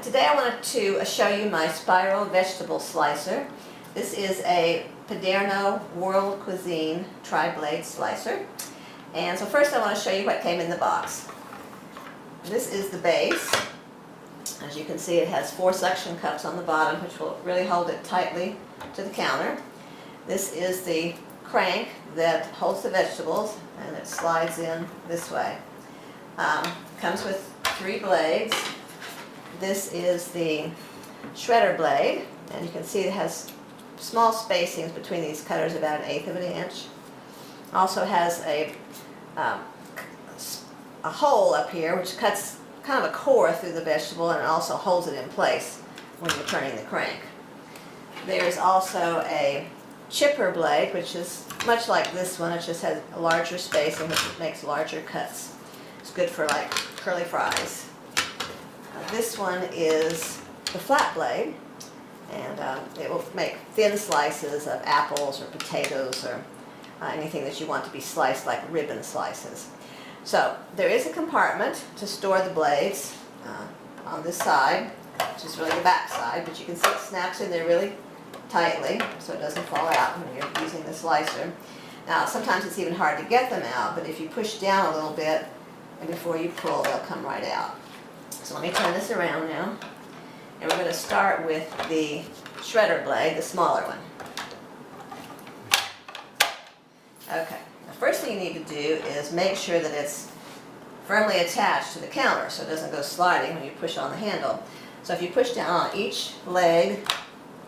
Today I wanted to show you my spiral vegetable slicer. This is a Paderno World Cuisine tri-blade slicer. And so first I want to show you what came in the box. This is the base. As you can see, it has 4 suction cups on the bottom, which will really hold it tightly to the counter. This is the crank that holds the vegetables, and it slides in this way. Comes with 3 blades. This is the shredder blade, and you can see it has small spacings between these cutters, about 1/8 of an inch. Also has a hole up here which cuts kind of a core through the vegetable, and it also holds it in place when you're turning the crank. There's also a chipper blade, which is much like this one. It just has a larger spacing, which makes larger cuts. It's good for like curly fries. This one is the flat blade, and it will make thin slices of apples or potatoes or anything that you want to be sliced like ribbon slices. So there is a compartment to store the blades on this side, which is really the back side, but you can see it snaps in there really tightly so it doesn't fall out when you're using the slicer. Now sometimes it's even hard to get them out, but if you push down a little bit and before you pull, they'll come right out. So let me turn this around now, and we're going to start with the shredder blade, the smaller one. Okay, the first thing you need to do is make sure that it's firmly attached to the counter so it doesn't go sliding when you push on the handle. So if you push down on each leg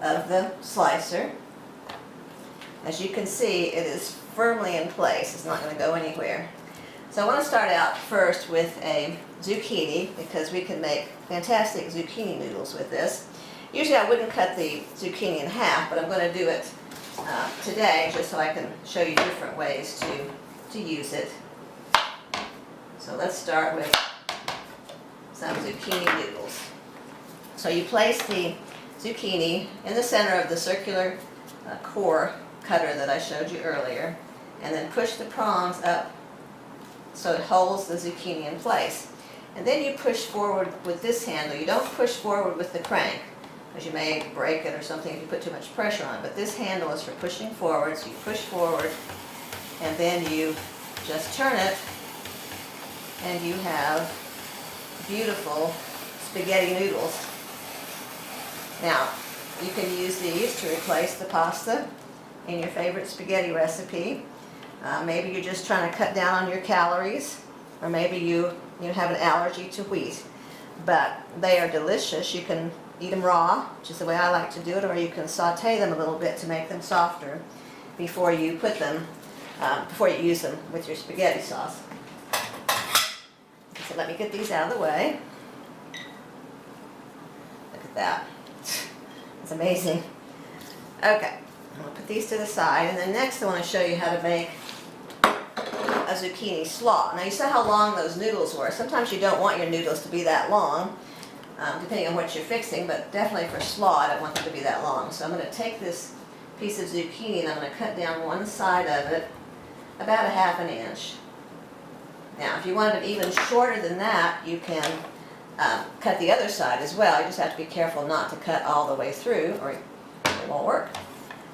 of the slicer, as you can see, it is firmly in place. It's not going to go anywhere. So I want to start out first with a zucchini, because we can make fantastic zucchini noodles with this. Usually I wouldn't cut the zucchini in half, but I'm going to do it today just so I can show you different ways to use it. So let's start with some zucchini noodles. So you place the zucchini in the center of the circular core cutter that I showed you earlier, and then push the prongs up so it holds the zucchini in place. And then you push forward with this handle. You don't push forward with the crank, because you may break it or something if you put too much pressure on it. But this handle is for pushing forward, so you push forward, and then you just turn it, and you have beautiful spaghetti noodles. Now, you can use these to replace the pasta in your favorite spaghetti recipe. Maybe you're just trying to cut down on your calories, or maybe you have an allergy to wheat. But they are delicious. You can eat them raw, which is the way I like to do it, or you can saute them a little bit to make them softer before you put them, before you use them with your spaghetti sauce. So let me get these out of the way. Look at that. It's amazing. Okay, I'm going to put these to the side, and then next I want to show you how to make a zucchini slaw. Now you saw how long those noodles were. Sometimes you don't want your noodles to be that long, depending on what you're fixing, but definitely for slaw I don't want them to be that long. So I'm going to take this piece of zucchini and I'm going to cut down one side of it about 1/2 inch. Now if you want it even shorter than that, you can cut the other side as well. You just have to be careful not to cut all the way through, or it won't work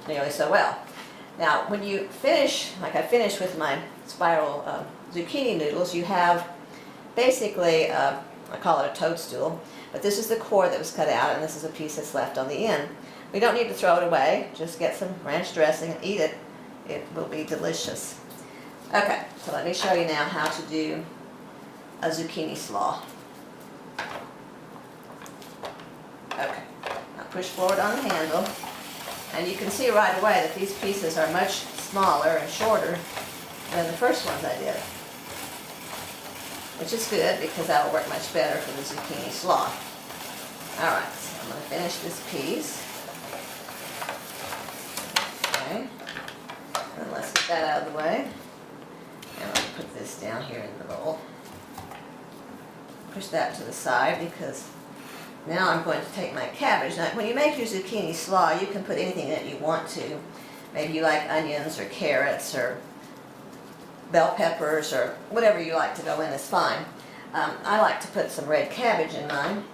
nearly so well. Now when you finish, like I finished with my spiral zucchini noodles, you have basically, I call it a toadstool, but this is the core that was cut out, and this is a piece that's left on the end. We don't need to throw it away. Just get some ranch dressing and eat it. It will be delicious. Okay, so let me show you now how to do a zucchini slaw. Okay, now push forward on the handle, and you can see right away that these pieces are much smaller and shorter than the first ones I did, which is good because that will work much better for the zucchini slaw. Alright, so I'm going to finish this piece. Okay, and let's get that out of the way. And I'm going to put this down here in the bowl. Push that to the side, because now I'm going to take my cabbage. Now when you make your zucchini slaw, you can put anything that you want to. Maybe you like onions or carrots or bell peppers or whatever you like to go in is fine. I like to put some red cabbage in mine.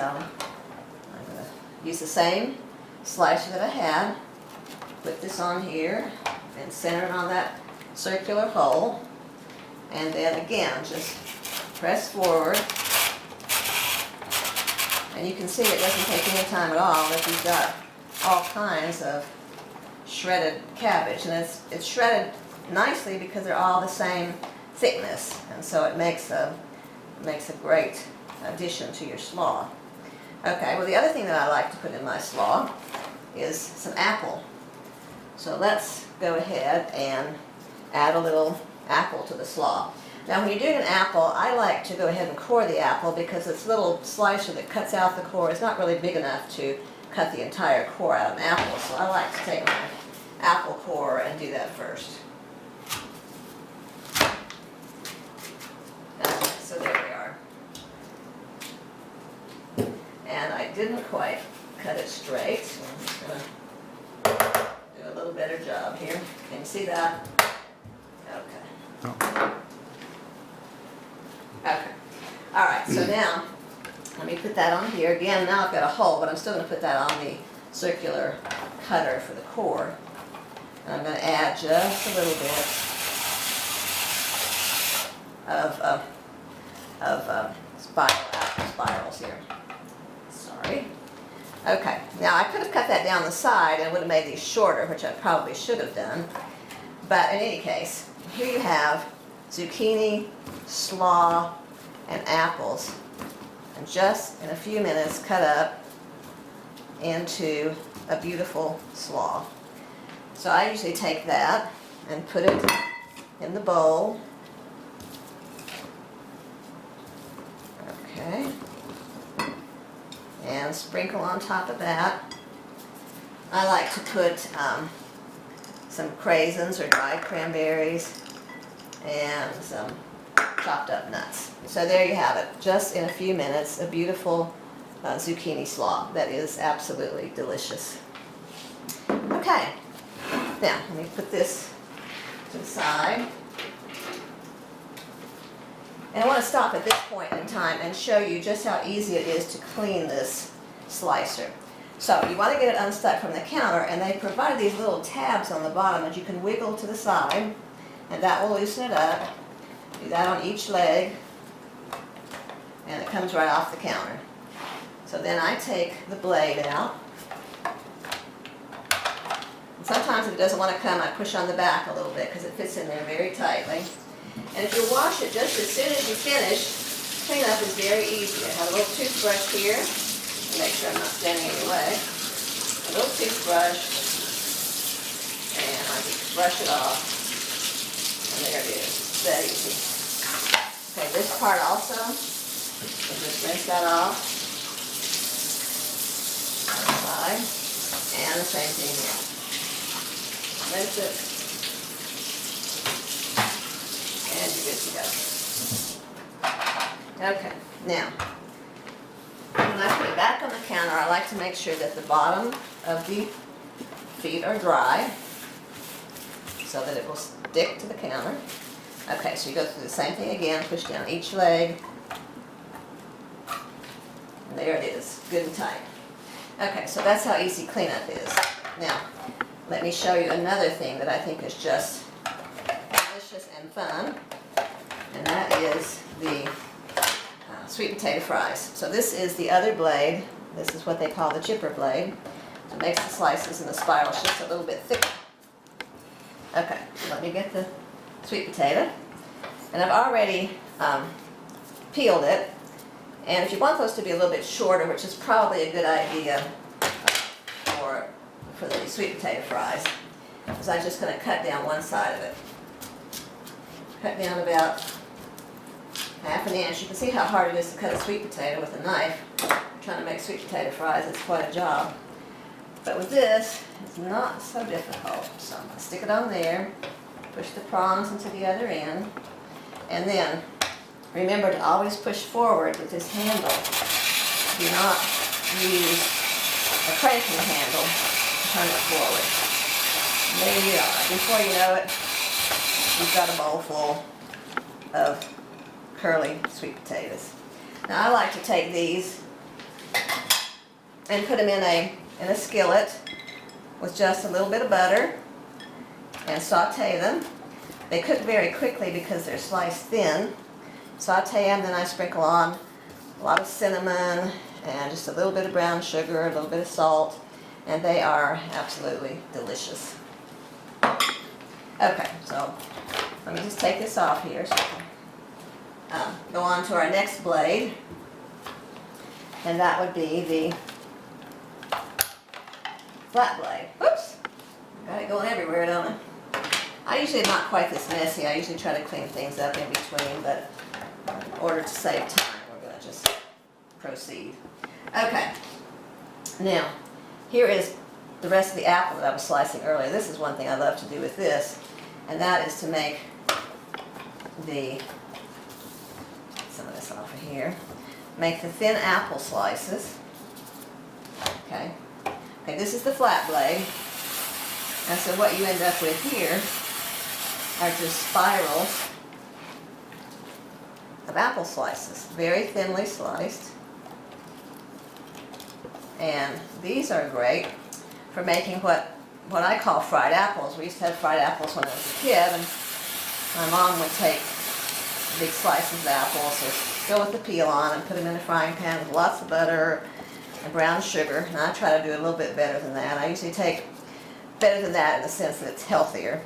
I'm going to use the same slicer that I had, put this on here, and center it on that circular hole. And then again, just press forward. And you can see it doesn't take any time at all if you've got all kinds of shredded cabbage. And it's shredded nicely because they're all the same thickness. And so it makes a great addition to your slaw. Okay, well the other thing that I like to put in my slaw is some apple. So let's go ahead and add a little apple to the slaw. Now when you're doing an apple, I like to go ahead and core the apple because this little slicer that cuts out the core is not really big enough to cut the entire core out of an apple. So I like to take my apple core and do that first. Okay, so there we are. And I didn't quite cut it straight, so I'm just going to do a little better job here. Can you see that? Okay. Oh. Okay. All right, so now let me put that on here. Again, now I've got a hole, but I'm still going to put that on the circular cutter for the core. And I'm going to add just a little bit of apple spirals here. Sorry. Okay, now I could have cut that down the side and would have made these shorter, which I probably should have done. But in any case, here you have zucchini, slaw, and apples, and just in a few minutes cut up into a beautiful slaw. So I usually take that and put it in the bowl. Okay. And sprinkle on top of that. I like to put some craisins or dried cranberries and some chopped up nuts. So there you have it, just in a few minutes, a beautiful zucchini slaw that is absolutely delicious. Okay, now let me put this to the side. And I want to stop at this point in time and show you just how easy it is to clean this slicer. So you want to get it unstuck from the counter, and they provide these little tabs on the bottom that you can wiggle to the side, and that will loosen it up. Do that on each leg, and it comes right off the counter. So then I take the blade out. And sometimes if it doesn't want to come, I push on the back a little bit because it fits in there very tightly. And if you wash it just as soon as you finish, cleanup is very easy. I have a little toothbrush here to make sure I'm not standing in your way. A little toothbrush, and I just brush it off. And there it is. It's that easy. Okay, this part also, we'll just rinse that off. Side. And the same thing here. Rinse it. And you're good to go. Okay, now, when I put it back on the counter, I like to make sure that the bottom of the feet are dry so that it will stick to the counter. Okay, so you go through the same thing again, push down each leg, and there it is, good and tight. Okay, so that's how easy cleanup is. Now, let me show you another thing that I think is just delicious and fun, and that is the sweet potato fries. So this is the other blade. This is what they call the chipper blade. So it makes the slices and the spirals just a little bit thicker. Okay, so let me get the sweet potato. And I've already peeled it. And if you want those to be a little bit shorter, which is probably a good idea for the sweet potato fries, because I'm just going to cut down one side of it. Cut down about ½ inch. You can see how hard it is to cut a sweet potato with a knife. Trying to make sweet potato fries, it's quite a job. But with this, it's not so difficult. So I'm going to stick it on there, push the prongs into the other end, and then remember to always push forward with this handle. Do not use a cranking handle to turn it forward. And there you are. Before you know it, you've got a bowl full of curly sweet potatoes. Now I like to take these and put them in a skillet with just a little bit of butter and saute them. They cook very quickly because they're sliced thin. Saute them, then I sprinkle on a lot of cinnamon and just a little bit of brown sugar, a little bit of salt, and they are absolutely delicious. Okay, so let me just take this off here so I can go on to our next blade, and that would be the flat blade. Oops, got it going everywhere, don't I? I usually am not quite this messy. I usually try to clean things up in between, but in order to save time, we're going to just proceed. Okay, now here is the rest of the apple that I was slicing earlier. This is one thing I love to do with this, and that is to make some of this off of here, make the thin apple slices. Okay, this is the flat blade, and so what you end up with here are just spirals of apple slices, very thinly sliced. And these are great for making what I call fried apples. We used to have fried apples when I was a kid, and my mom would take big slices of apples, still with the peel on, and put them in a frying pan with lots of butter and brown sugar. And I try to do a little bit better than that. I usually take better than that in the sense that it's healthier.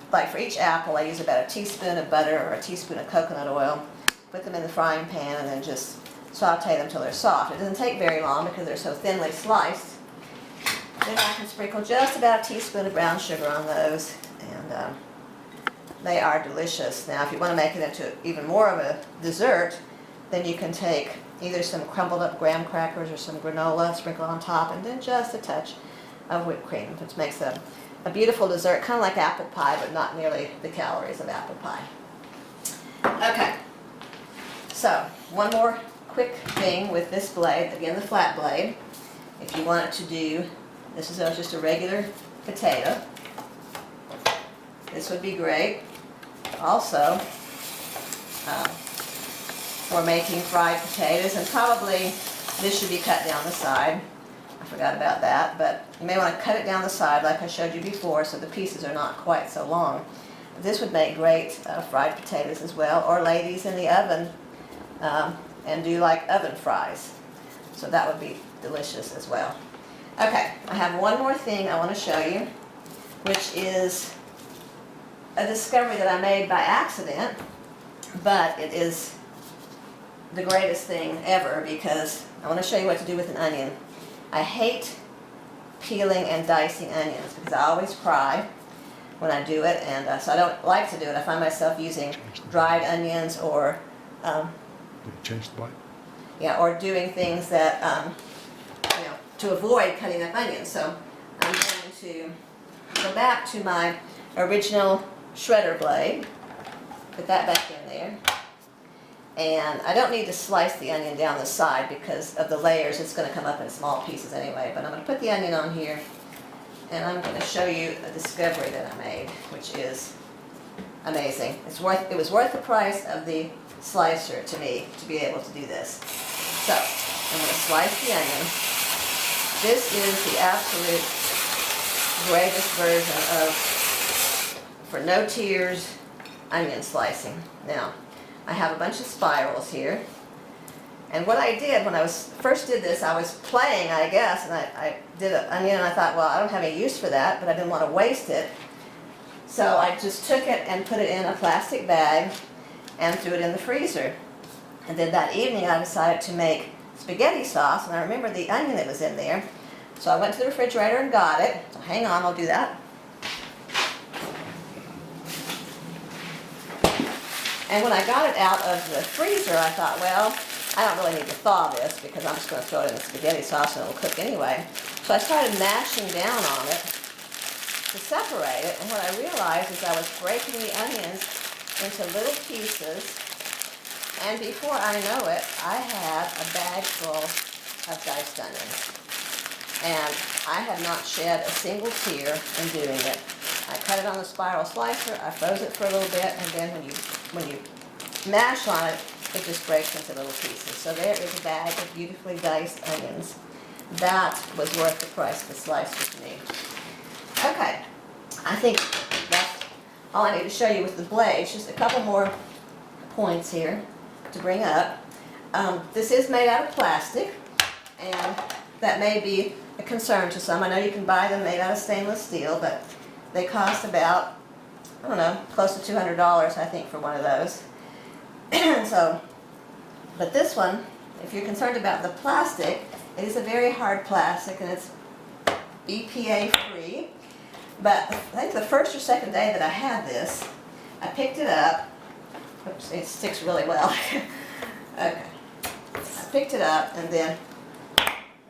Like for each apple, I use about a teaspoon of butter or a teaspoon of coconut oil, put them in the frying pan, and then just saute them until they're soft. It doesn't take very long because they're so thinly sliced. Then I can sprinkle just about a teaspoon of brown sugar on those, and they are delicious. Now, if you want to make it into even more of a dessert, then you can take either some crumbled up graham crackers or some granola, sprinkle on top, and then just a touch of whipped cream, which makes a beautiful dessert, kind of like apple pie, but not nearly the calories of apple pie. Okay, so one more quick thing with this blade, again the flat blade. If you want it to do, this is just a regular potato. This would be great. Also, for making fried potatoes, and probably this should be cut down the side. I forgot about that, but you may want to cut it down the side like I showed you before so the pieces are not quite so long. This would make great fried potatoes as well, or lay these in the oven and do like oven fries. So that would be delicious as well. Okay, I have one more thing I want to show you, which is a discovery that I made by accident, but it is the greatest thing ever because I want to show you what to do with an onion. I hate peeling and dicing onions because I always cry when I do it, and so I don't like to do it. I find myself using dried onions or change the bite. Yeah, or doing things that to avoid cutting up onions. So I'm going to go back to my original shredder blade, put that back in there. And I don't need to slice the onion down the side because of the layers. It's going to come up in small pieces anyway. But I'm going to put the onion on here, and I'm going to show you a discovery that I made, which is amazing. It was worth the price of the slicer to me to be able to do this. So I'm going to slice the onion. This is the absolute greatest version of, for no tears, onion slicing. Now, I have a bunch of spirals here, and what I did when I first did this, I was playing, I guess, and I did an onion, and I thought, well, I don't have any use for that, but I didn't want to waste it, so I just took it and put it in a plastic bag and threw it in the freezer. And then that evening I decided to make spaghetti sauce, and I remembered the onion that was in there, so I went to the refrigerator and got it. So hang on, I'll do that. And when I got it out of the freezer, I thought, well, I don't really need to thaw this because I'm just going to throw it in the spaghetti sauce and it'll cook anyway. So I started mashing down on it to separate it, and what I realized is I was breaking the onions into little pieces, and before I know it, I had a bag full of diced onions. And I have not shed a single tear in doing it. I cut it on the spiral slicer, I froze it for a little bit, and then when you mash on it, it just breaks into little pieces. So there is a bag of beautifully diced onions. That was worth the price of the slicer to me. Okay, I think that's all I need to show you with the blades. Just a couple more points here to bring up. This is made out of plastic, and that may be a concern to some. I know you can buy them made out of stainless steel, but they cost about, I don't know, close to $200, I think, for one of those. So, but this one, if you're concerned about the plastic, it is a very hard plastic, and it's BPA free. But I think the first or second day that I had this, I picked it up. Oops, it sticks really well. Okay. I picked it up, and then,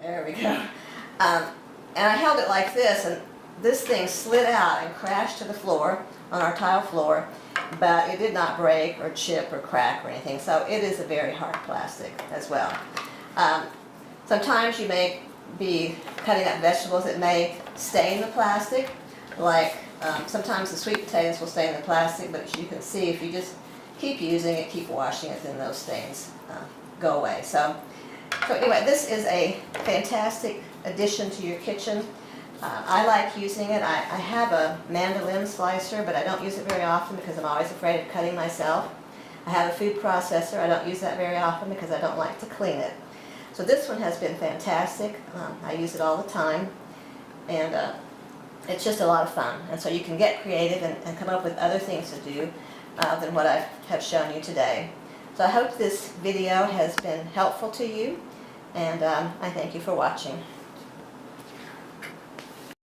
there we go. And I held it like this, and this thing slid out and crashed to the floor, on our tile floor, but it did not break or chip or crack or anything, so it is a very hard plastic as well. Sometimes you may be cutting up vegetables that may stain the plastic, like sometimes the sweet potatoes will stain the plastic, but as you can see, if you just keep using it, keep washing it, then those stains go away. So anyway, this is a fantastic addition to your kitchen. I like using it. I have a mandolin slicer, but I don't use it very often because I'm always afraid of cutting myself. I have a food processor. I don't use that very often because I don't like to clean it. So this one has been fantastic. I use it all the time, and it's just a lot of fun. And so you can get creative and come up with other things to do than what I have shown you today. So I hope this video has been helpful to you, and I thank you for watching.